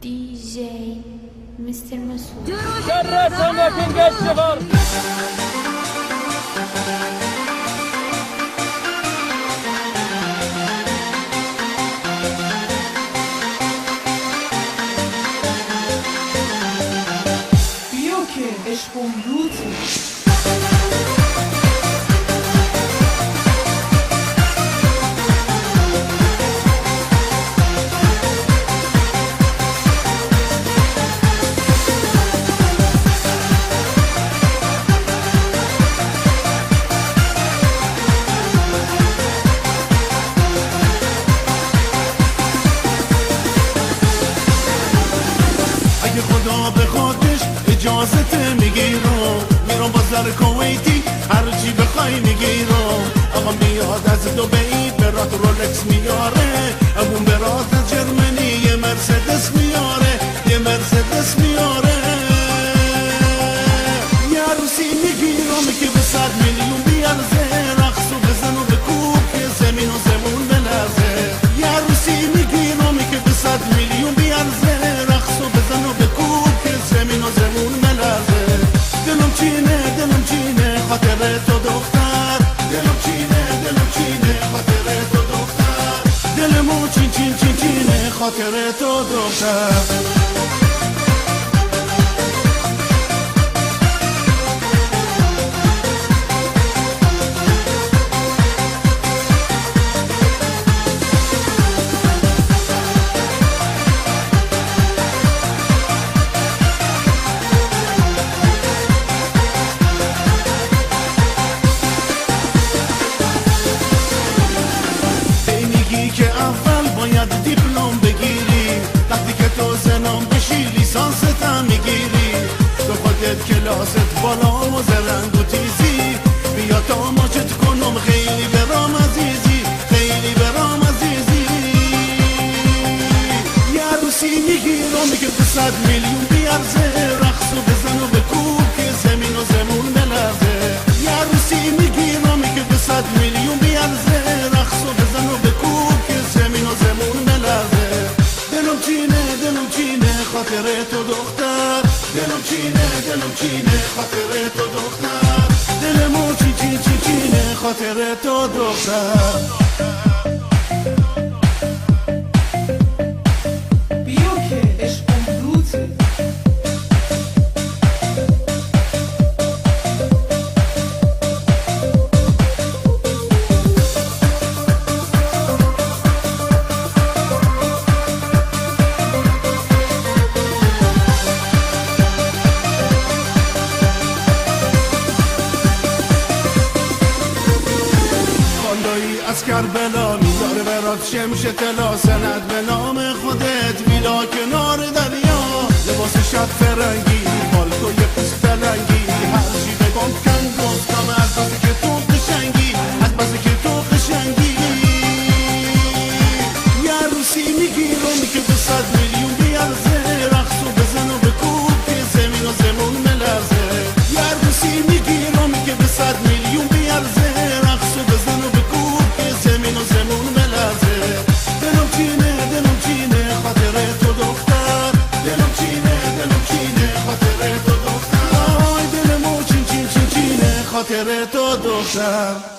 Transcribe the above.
DJ Mr. Masoud. شرفتنا كينج الشغل. بیا که عشقم روته. خدا به خودش اجازت میگیرم میرم بازار کویتی هرچی بخوای میگیرم آقا میاد از دبی برات رولکس میاره اون برات از جرمنی یه مرسدس میاره یه مرسدس میاره یه عروسی میگیرم که به 100 میلیون بیارزه رقص و بزن و بکوب که زمین و زمون بلرزه یه عروسی میگیرم که به 100 میلیون بیارزه رقص و بزن و بکوب که زمین و زمون بلرزه دلم چینه خاطر تو دختر دلم چینه خاطر تو دختر دلمو چینه خاطر تو دختر که اول باید دیپلم بگیری وقتی که تو زنم بشی لیسانست هم میگیری تو خودت کلاست بالا و زرنگ و تیزی بیا تا ماچت کنم خیلی برام عزیزی خیلی برام عزیزی یه عروسی میگیرم که به 100 میلیون بیارزه رقص و بزن و بکوب که زمین و زمون بلرزه یه عروسی میگیرم که به 100 میلیون بیارزه رقص و بزن و بکوب خاطر تو دختر دلم چینه خاطر تو دختر دلمو چینه خاطر تو دختر بیا که عشقم روته. از کربلا میذاره برات شمش طلا سند به نام خودت ویلا کنار دریا لباس شب فرنگی پالتوی پوست لنگی هرچی بگم کنگوز کام از بازی که تو قشنگی از بازی که تو قشنگی یه عروسی میگیرم که به 100 میلیون بیارزه رقص و بزن و بکوب که زمین و زمون ملرزه یه عروسی میگیرم که به 100 میلیون بیارزه رقص و بزن و بکوب زمین و زمون بلرزه دلم چینه خاطر تو دختر دلم چینه خاطر تو دختر آی دلمو چینه خاطر تو دختر